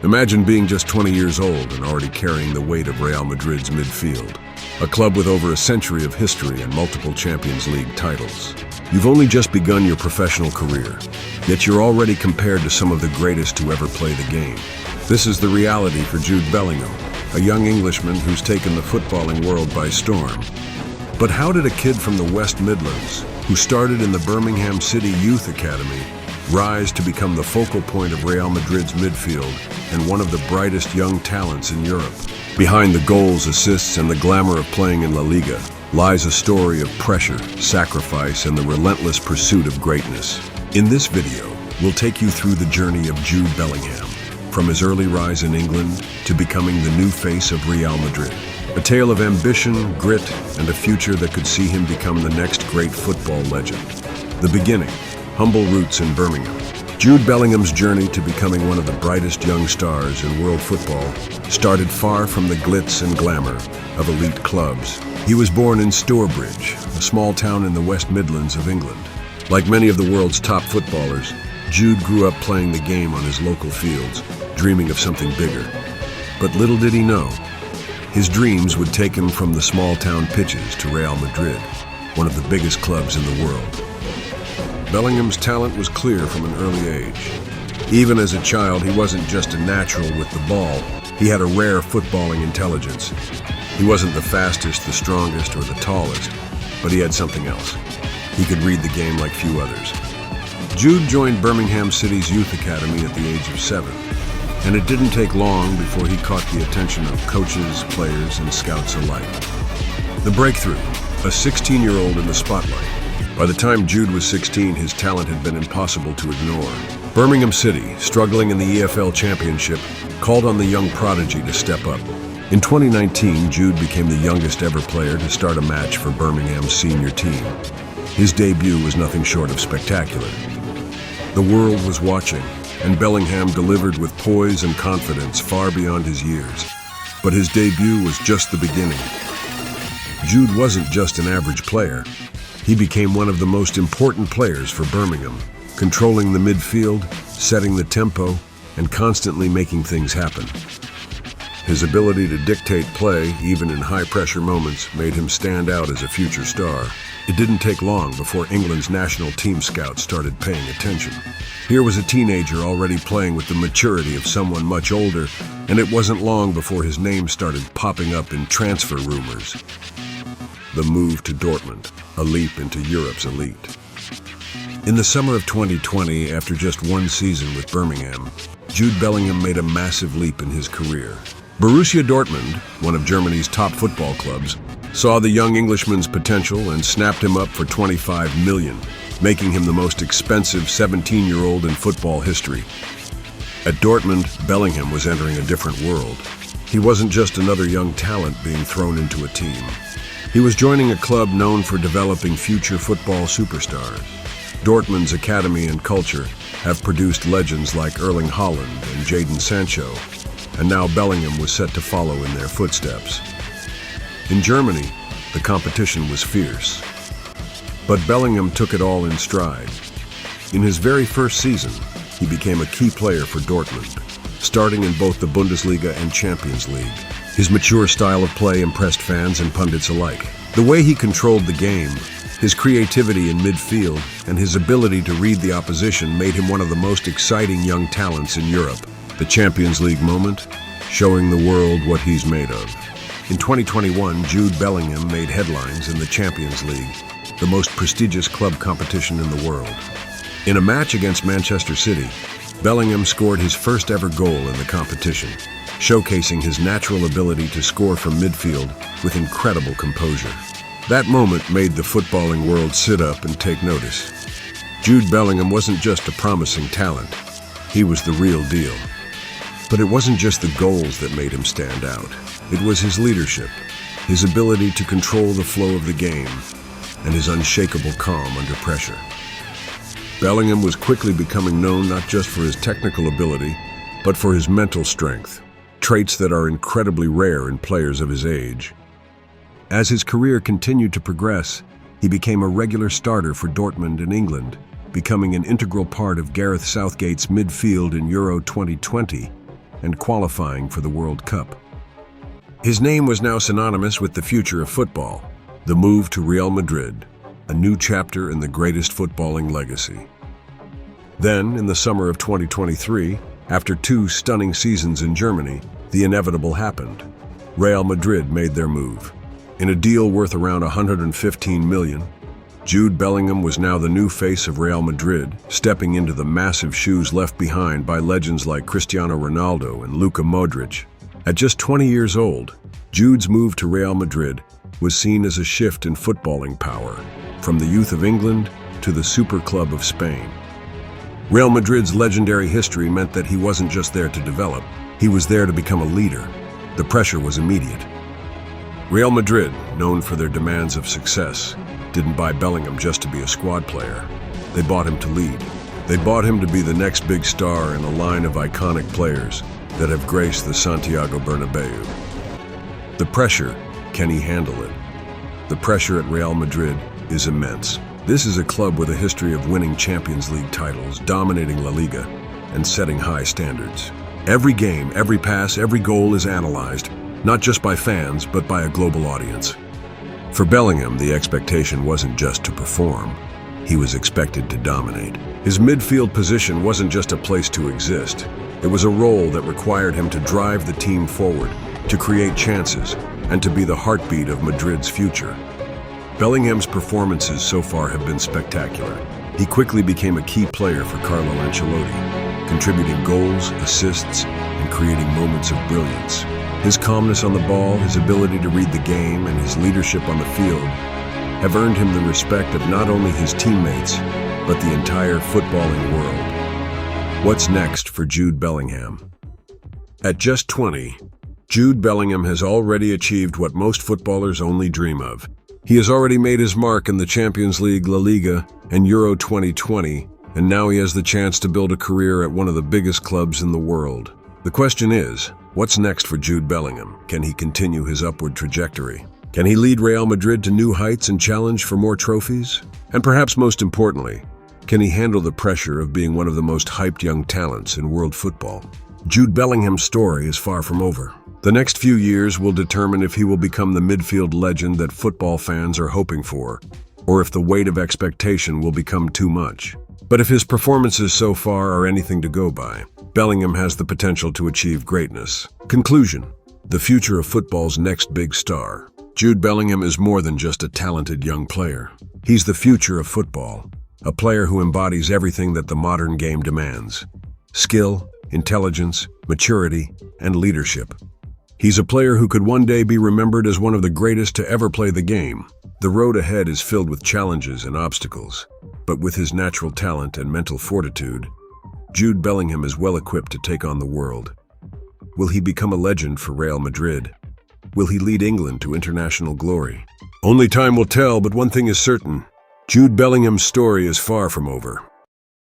Imagine being just 20 years old and already carrying the weight of Real Madrid's midfield, a club with over a century of history and multiple Champions League titles. You've only just begun your professional career, yet you're already compared to some of the greatest to ever play the game. This is the reality for Jude Bellingham, a young Englishman who's taken the footballing world by storm. But how did a kid from the West Midlands, who started in the Birmingham City Youth Academy, rise to become the focal point of Real Madrid's midfield and one of the brightest young talents in Europe? Behind the goals, assists, and the glamour of playing in La Liga lies a story of pressure, sacrifice, and the relentless pursuit of greatness. In this video, we'll take you through the journey of Jude Bellingham, from his early rise in England to becoming the new face of Real Madrid. A tale of ambition, grit, and a future that could see him become the next great football legend. The beginning, humble roots in Birmingham. Jude Bellingham's journey to becoming one of the brightest young stars in world football started far from the glitz and glamour of elite clubs. He was born in Stourbridge, a small town in the West Midlands of England. Like many of the world's top footballers, Jude grew up playing the game on his local fields, dreaming of something bigger. But little did he know, his dreams would take him from the small-town pitches to Real Madrid, one of the biggest clubs in the world. Bellingham's talent was clear from an early age. Even as a child, he wasn't just a natural with the ball. He had a rare footballing intelligence. He wasn't the fastest, the strongest, or the tallest, but he had something else. He could read the game like few others. Jude joined Birmingham City's Youth Academy at the age of 7, and it didn't take long before he caught the attention of coaches, players, and scouts alike. The breakthrough, a 16-year-old in the spotlight. By the time Jude was 16, his talent had been impossible to ignore. Birmingham City, struggling in the EFL Championship, called on the young prodigy to step up. In 2019, Jude became the youngest ever player to start a match for Birmingham's senior team. His debut was nothing short of spectacular. The world was watching, and Bellingham delivered with poise and confidence far beyond his years. But his debut was just the beginning. Jude wasn't just an average player. He became one of the most important players for Birmingham, controlling the midfield, setting the tempo, and constantly making things happen. His ability to dictate play, even in high-pressure moments, made him stand out as a future star. It didn't take long before England's national team scouts started paying attention. Here was a teenager already playing with the maturity of someone much older, and it wasn't long before his name started popping up in transfer rumors. The move to Dortmund, a leap into Europe's elite. In the summer of 2020, after just one season with Birmingham, Jude Bellingham made a massive leap in his career. Borussia Dortmund, one of Germany's top football clubs, saw the young Englishman's potential and snapped him up for $25 million, making him the most expensive 17-year-old in football history. At Dortmund, Bellingham was entering a different world. He wasn't just another young talent being thrown into a team. He was joining a club known for developing future football superstars. Dortmund's academy and culture have produced legends like Erling Haaland and Jadon Sancho, and now Bellingham was set to follow in their footsteps. In Germany, the competition was fierce. But Bellingham took it all in stride. In his very first season, he became a key player for Dortmund, starting in both the Bundesliga and Champions League. His mature style of play impressed fans and pundits alike. The way he controlled the game, his creativity in midfield, and his ability to read the opposition made him one of the most exciting young talents in Europe. The Champions League moment, showing the world what he's made of. In 2021, Jude Bellingham made headlines in the Champions League, the most prestigious club competition in the world. In a match against Manchester City, Bellingham scored his first ever goal in the competition, showcasing his natural ability to score from midfield with incredible composure. That moment made the footballing world sit up and take notice. Jude Bellingham wasn't just a promising talent, he was the real deal. But it wasn't just the goals that made him stand out. It was his leadership, his ability to control the flow of the game, and his unshakable calm under pressure. Bellingham was quickly becoming known not just for his technical ability, but for his mental strength, traits that are incredibly rare in players of his age. As his career continued to progress, he became a regular starter for Dortmund in England, becoming an integral part of Gareth Southgate's midfield in Euro 2020 and qualifying for the World Cup. His name was now synonymous with the future of football, the move to Real Madrid, a new chapter in the greatest footballing legacy. Then, in the summer of 2023, after 2 stunning seasons in Germany, the inevitable happened. Real Madrid made their move. In a deal worth around $115 million, Jude Bellingham was now the new face of Real Madrid, stepping into the massive shoes left behind by legends like Cristiano Ronaldo and Luka Modric. At just 20 years old, Jude's move to Real Madrid was seen as a shift in footballing power, from the youth of England to the super club of Spain. Real Madrid's legendary history meant that he wasn't just there to develop, he was there to become a leader. The pressure was immediate. Real Madrid, known for their demands of success, didn't buy Bellingham just to be a squad player. They bought him to lead. They bought him to be the next big star in a line of iconic players that have graced the Santiago Bernabéu. The pressure, can he handle it? The pressure at Real Madrid is immense. This is a club with a history of winning Champions League titles, dominating La Liga, and setting high standards. Every game, every pass, every goal is analyzed, not just by fans, but by a global audience. For Bellingham, the expectation wasn't just to perform. He was expected to dominate. His midfield position wasn't just a place to exist. It was a role that required him to drive the team forward, to create chances, and to be the heartbeat of Madrid's future. Bellingham's performances so far have been spectacular. He quickly became a key player for Carlo Ancelotti, contributing goals, assists, and creating moments of brilliance. His calmness on the ball, his ability to read the game, and his leadership on the field have earned him the respect of not only his teammates, but the entire footballing world. What's next for Jude Bellingham? At just 20, Jude Bellingham has already achieved what most footballers only dream of. He has already made his mark in the Champions League, La Liga, and Euro 2020, and now he has the chance to build a career at one of the biggest clubs in the world. The question is, what's next for Jude Bellingham? Can he continue his upward trajectory? Can he lead Real Madrid to new heights and challenge for more trophies? And perhaps most importantly, can he handle the pressure of being one of the most hyped young talents in world football? Jude Bellingham's story is far from over. The next few years will determine if he will become the midfield legend that football fans are hoping for, or if the weight of expectation will become too much. But if his performances so far are anything to go by, Bellingham has the potential to achieve greatness. Conclusion: the future of football's next big star. Jude Bellingham is more than just a talented young player. He's the future of football, a player who embodies everything that the modern game demands: skill, intelligence, maturity, and leadership. He's a player who could one day be remembered as one of the greatest to ever play the game. The road ahead is filled with challenges and obstacles, but with his natural talent and mental fortitude, Jude Bellingham is well equipped to take on the world. Will he become a legend for Real Madrid? Will he lead England to international glory? Only time will tell, but one thing is certain: Jude Bellingham's story is far from over.